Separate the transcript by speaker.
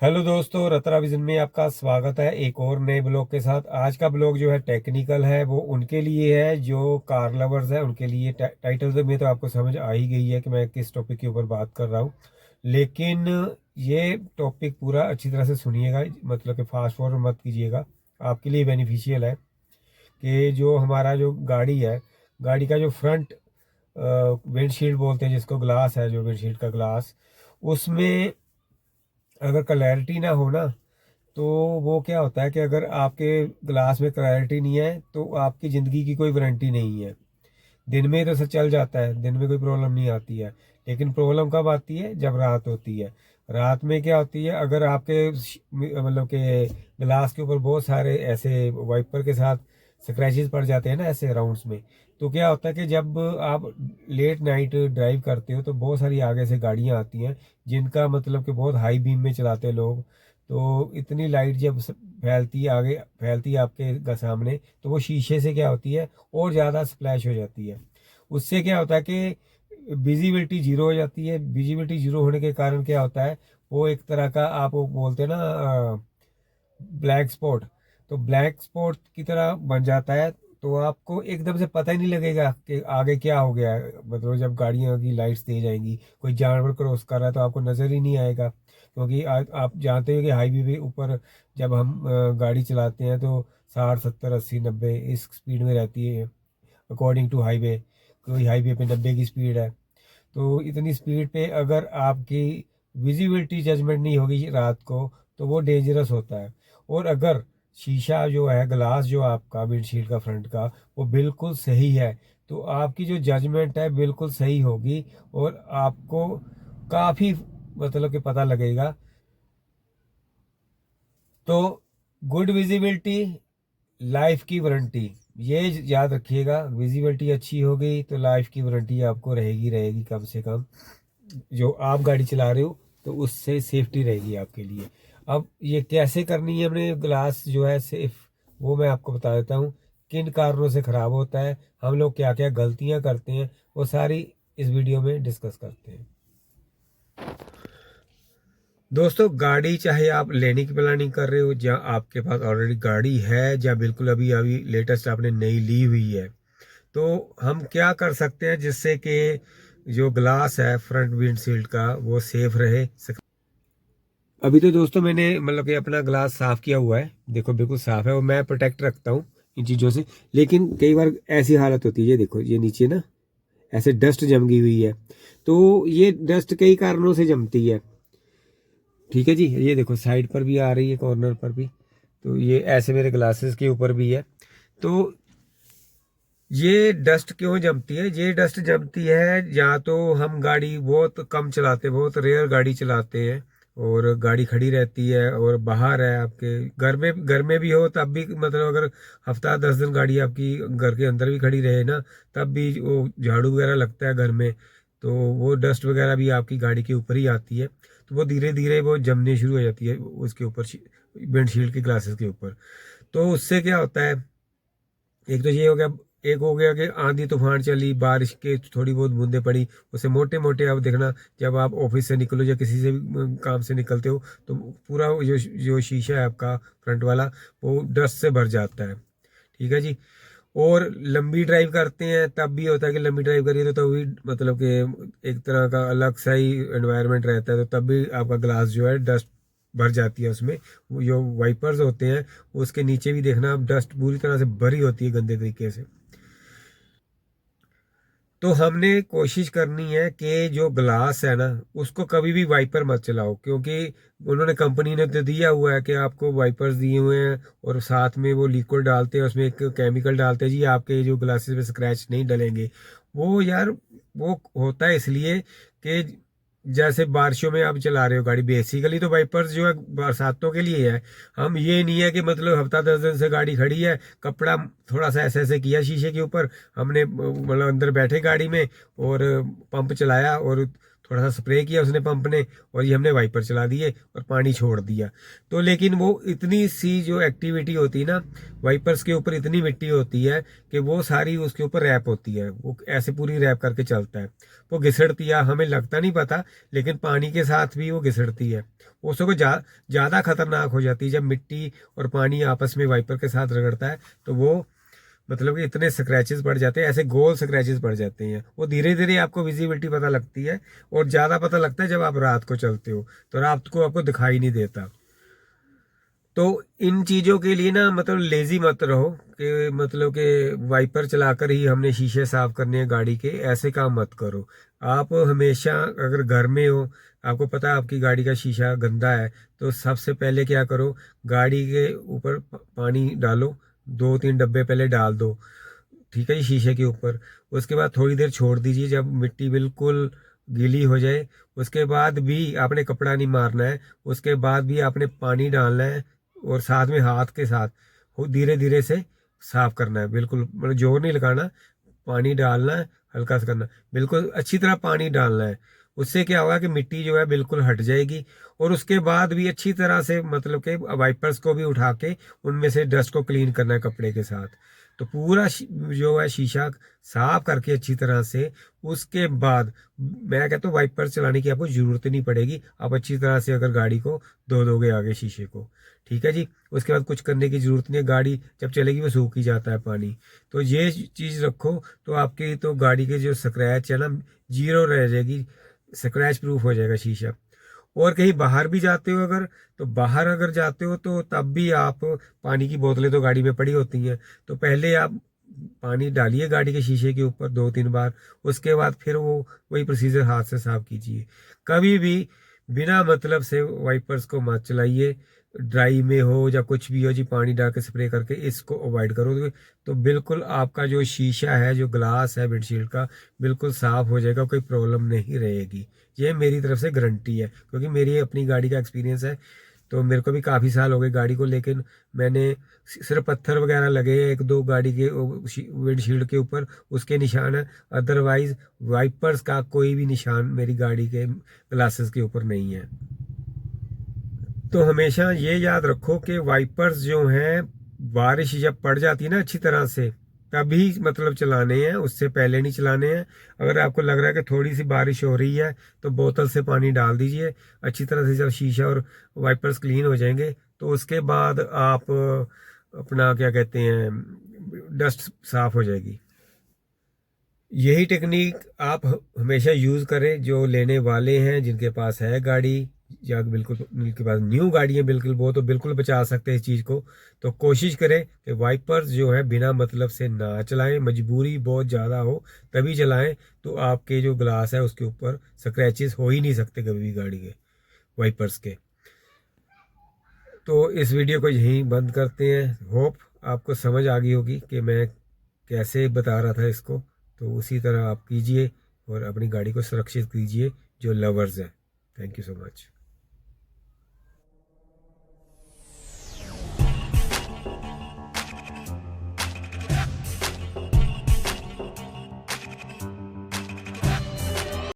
Speaker 1: Hello दोस्तों, Ratra vision में आपका स्वागत है एक और नए ब्लॉग के साथ। आज का ब्लॉग जो है टेक्निकल है, वो उनके लिए है जो कार लवर्स है उनके लिए। टाइटल से में तो आपको समझ आ ही गई है कि मैं किस टॉपिक के ऊपर बात कर रहा हूँ, लेकिन ये टॉपिक पूरा अच्छी तरह से सुनिएगा, मतलब कि फास्ट फॉरवर्ड मत कीजिएगा। आपके लिए बेनिफिशियल है कि जो हमारा जो गाड़ी है, गाड़ी का जो फ्रंट विंडशील्ड बोलते हैं जिसको, ग्लास है जो विंडशील्ड का ग्लास, उसमें अगर क्लैरिटी ना हो ना, तो वो क्या होता है कि अगर आपके ग्लास में क्लैरिटी नहीं है तो आपकी ज़िंदगी की कोई वारंटी नहीं है। दिन में तो सब चल जाता है, दिन में कोई प्रॉब्लम नहीं आती है, लेकिन प्रॉब्लम कब आती है? जब रात होती है। रात में क्या होती है, अगर आपके मतलब के ग्लास के ऊपर बहुत सारे ऐसे वाइपर के साथ स्क्रैचेस पड़ जाते हैं ना, ऐसे राउंड्स में, तो क्या होता है कि जब आप लेट नाइट ड्राइव करते हो तो बहुत सारी आगे से गाड़ियां आती हैं जिनका मतलब कि बहुत हाई बीम में चलाते हैं लोग। तो इतनी लाइट जब फैलती है आगे, फैलती है आपके सामने, तो वो शीशे से क्या होती है, और ज़्यादा स्प्लैश हो जाती है। उससे क्या होता है कि विजिबिलिटी जीरो हो जाती है। विजिबिलिटी जीरो होने के कारण क्या होता है, वो एक तरह का आप वो बोलते हैं ना, ब्लैक स्पॉट, तो ब्लैक स्पॉट की तरह बन जाता है। तो आपको एकदम से पता ही नहीं लगेगा कि आगे क्या हो गया है। मतलब जब गाड़ियों की लाइट्स तेज आएंगी, कोई जानवर क्रॉस कर रहा है, तो आपको नज़र ही नहीं आएगा, क्योंकि आप जानते हो कि हाईवे पे ऊपर जब हम गाड़ी चलाते हैं तो 60 70 80 90 इस स्पीड में रहती है, अकॉर्डिंग टू हाईवे। कोई हाईवे पे 90 की स्पीड है। तो इतनी स्पीड पे अगर आपकी विजिबिलिटी जजमेंट नहीं होगी रात को, तो वो डेंजरस होता है। और अगर शीशा जो है, ग्लास जो आपका विंडशील्ड का फ्रंट का, वो बिल्कुल सही है, तो आपकी जो जजमेंट है बिल्कुल सही होगी, और आपको काफ़ी मतलब कि पता लगेगा। तो गुड विजिबिलिटी, लाइफ की वारंटी, ये याद रखिएगा। विजिबिलिटी अच्छी हो गई तो लाइफ की वारंटी आपको रहेगी रहेगी कम से कम। जो आप गाड़ी चला रहे हो तो उससे सेफ्टी रहेगी आपके लिए। अब ये कैसे करनी है अपने ग्लास जो है सेफ, वो मैं आपको बता देता हूँ। किन कारणों से ख़राब होता है, हम लोग क्या क्या गलतियाँ करते हैं, वो सारी इस वीडियो में डिस्कस करते हैं। दोस्तों, गाड़ी चाहे आप लेने की प्लानिंग कर रहे हो, या आपके पास ऑलरेडी गाड़ी है, या बिल्कुल अभी अभी लेटेस्ट आपने नई ली हुई है, तो हम क्या कर सकते हैं जिससे कि जो ग्लास है फ्रंट विंडशील्ड का वो सेफ रहे। अभी तो दोस्तों मैंने मतलब कि अपना ग्लास साफ किया हुआ है, देखो बिल्कुल साफ है, और मैं प्रोटेक्ट रखता हूँ इन चीज़ों से। लेकिन कई बार ऐसी हालत होती है, ये देखो ये नीचे ना ऐसे डस्ट जम गई हुई है। तो ये डस्ट कई कारणों से जमती है, ठीक है जी। ये देखो साइड पर भी आ रही है, कॉर्नर पर भी। तो ये ऐसे मेरे ग्लासेस के ऊपर भी है। तो ये डस्ट क्यों जमती है? ये डस्ट जमती है या तो हम गाड़ी बहुत कम चलाते हैं, बहुत रेयर गाड़ी चलाते हैं, और गाड़ी खड़ी रहती है, और बाहर है आपके घर में भी हो तब भी, मतलब अगर हफ्ता 10 दिन गाड़ी आपकी घर के अंदर भी खड़ी रहे ना, तब भी वो झाड़ू वगैरह लगता है घर में, तो वो डस्ट वगैरह भी आपकी गाड़ी के ऊपर ही आती है। तो वो धीरे धीरे वो जमने शुरू हो जाती है उसके ऊपर, विंडशील्ड के ग्लासेस के ऊपर। तो उससे क्या होता है, एक तो ये हो गया, एक हो गया कि आंधी तूफान चली, बारिश के थोड़ी बहुत बूंदे पड़ी, उससे मोटे मोटे अब देखना, जब आप ऑफिस से निकलो या किसी से भी काम से निकलते हो, तो पूरा जो जो शीशा है आपका फ्रंट वाला, वो डस्ट से भर जाता है, ठीक है जी। और लंबी ड्राइव करते हैं तब भी होता है कि लंबी ड्राइव करिए तो तभी मतलब कि एक तरह का अलग सा ही एनवायरनमेंट रहता है, तो तब भी आपका ग्लास जो है डस्ट भर जाती है उसमें। वो जो वाइपर्स होते हैं उसके नीचे भी देखना आप, डस्ट पूरी तरह से भरी होती है गंदे तरीके से। तो हमने कोशिश करनी है कि जो ग्लास है ना, उसको कभी भी वाइपर मत चलाओ, क्योंकि उन्होंने, कंपनी ने तो दिया हुआ है कि आपको वाइपर्स दिए हुए हैं, और साथ में वो लिक्विड डालते हैं, उसमें एक केमिकल डालते हैं जी, आपके जो ग्लासेस पे स्क्रैच नहीं डलेंगे। वो यार, वो होता है इसलिए कि जैसे बारिशों में आप चला रहे हो गाड़ी, बेसिकली तो वाइपर्स जो है बरसातों के लिए है। हम ये नहीं है कि मतलब हफ्ता 10 दिन से गाड़ी खड़ी है, कपड़ा थोड़ा सा ऐसे ऐसे किया शीशे के ऊपर, हमने मतलब अंदर बैठे गाड़ी में और पंप चलाया और थोड़ा सा स्प्रे किया उसने पंप ने, और ये हमने वाइपर चला दिए और पानी छोड़ दिया। तो लेकिन वो इतनी सी जो एक्टिविटी होती है ना, वाइपर्स के ऊपर इतनी मिट्टी होती है कि वो सारी उसके ऊपर रैप होती है, वो ऐसे पूरी रैप करके चलता है। वो घिसड़ती है, हमें लगता नहीं पता, लेकिन पानी के साथ भी वो घिसड़ती है। उसको ज़्यादा खतरनाक हो जाती है जब मिट्टी और पानी आपस में वाइपर के साथ रगड़ता है, तो वो मतलब कि इतने स्क्रैचेस पड़ जाते हैं, ऐसे गोल स्क्रैचेस पड़ जाते हैं। वो धीरे धीरे आपको विजिबिलिटी पता लगती है, और ज़्यादा पता लगता है जब आप रात को चलते हो, तो रात को आपको दिखाई नहीं देता। तो इन चीज़ों के लिए ना मतलब लेजी मत रहो कि मतलब कि वाइपर चलाकर ही हमने शीशे साफ करने हैं गाड़ी के, ऐसे काम मत करो। आप हमेशा अगर घर में हो, आपको पता है आपकी गाड़ी का शीशा गंदा है, तो सबसे पहले क्या करो, गाड़ी के ऊपर पानी डालो, 2-3 डब्बे पहले डाल दो, ठीक है जी, शीशे के ऊपर। उसके बाद थोड़ी देर छोड़ दीजिए, जब मिट्टी बिल्कुल गीली हो जाए, उसके बाद भी आपने कपड़ा नहीं मारना है, उसके बाद भी आपने पानी डालना है, और साथ में हाथ के साथ धीरे धीरे से साफ करना है, बिल्कुल मतलब जोर नहीं लगाना, पानी डालना है, हल्का सा करना, बिल्कुल अच्छी तरह पानी डालना है। उससे क्या होगा कि मिट्टी जो है बिल्कुल हट जाएगी, और उसके बाद भी अच्छी तरह से मतलब कि वाइपर्स को भी उठा के उनमें से डस्ट को क्लीन करना है कपड़े के साथ। तो पूरा जो है शीशा साफ करके अच्छी तरह से, उसके बाद मैं कहता हूँ वाइपर चलाने की आपको जरूरत ही नहीं पड़ेगी। आप अच्छी तरह से अगर गाड़ी को धो दोगे आगे शीशे को, ठीक है जी, उसके बाद कुछ करने की जरूरत नहीं है, गाड़ी जब चलेगी वो सूख ही जाता है पानी। तो ये चीज़ रखो, तो आपकी तो गाड़ी के जो स्क्रैच है ना, जीरो रह जाएगी, स्क्रैच प्रूफ हो जाएगा शीशा। और कहीं बाहर भी जाते हो अगर, तो बाहर अगर जाते हो तो तब भी आप, पानी की बोतलें तो गाड़ी में पड़ी होती हैं, तो पहले आप पानी डालिए गाड़ी के शीशे के ऊपर 2-3 बार, उसके बाद फिर वो वही प्रोसीजर हाथ से साफ कीजिए। कभी भी बिना मतलब से वाइपर्स को मत चलाइए, ड्राई में हो या कुछ भी हो जी, पानी डाल के स्प्रे करके इसको अवॉइड करो, तो बिल्कुल आपका जो शीशा है, जो ग्लास है विंडशील्ड का, बिल्कुल साफ हो जाएगा, कोई प्रॉब्लम नहीं रहेगी। ये मेरी तरफ से गारंटी है, क्योंकि मेरी अपनी गाड़ी का एक्सपीरियंस है। तो मेरे को भी काफ़ी साल हो गए गाड़ी को, लेकिन मैंने सिर्फ पत्थर वगैरह लगे हैं 1-2 गाड़ी के विंडशील्ड के ऊपर, उसके निशान है, अदरवाइज वाइपर्स का कोई भी निशान मेरी गाड़ी के ग्लासेस के ऊपर नहीं है। तो हमेशा ये याद रखो कि वाइपर्स जो हैं, बारिश जब पड़ जाती है ना अच्छी तरह से, तभी मतलब चलाने हैं, उससे पहले नहीं चलाने हैं। अगर आपको लग रहा है कि थोड़ी सी बारिश हो रही है, तो बोतल से पानी डाल दीजिए अच्छी तरह से। जब शीशा और वाइपर्स क्लीन हो जाएंगे, तो उसके बाद आप अपना क्या कहते हैं, डस्ट साफ हो जाएगी। यही टेक्निक आप हमेशा यूज़ करें, जो लेने वाले हैं, जिनके पास है गाड़ी, या बिल्कुल जिनके पास न्यू गाड़ी है बिल्कुल, वो तो बिल्कुल बचा सकते हैं इस चीज़ को। तो कोशिश करें कि वाइपर्स जो है बिना मतलब से ना चलाएं, मजबूरी बहुत ज़्यादा हो तभी चलाएं, तो आपके जो ग्लास है उसके ऊपर स्क्रैचेस हो ही नहीं सकते कभी भी गाड़ी के वाइपर्स के। तो इस वीडियो को यहीं बंद करते हैं। होप आपको समझ आ गई होगी कि मैं कैसे बता रहा था इसको। तो उसी तरह आप कीजिए और अपनी गाड़ी को सुरक्षित कीजिए, जो लवर्स हैं। Thank you so much.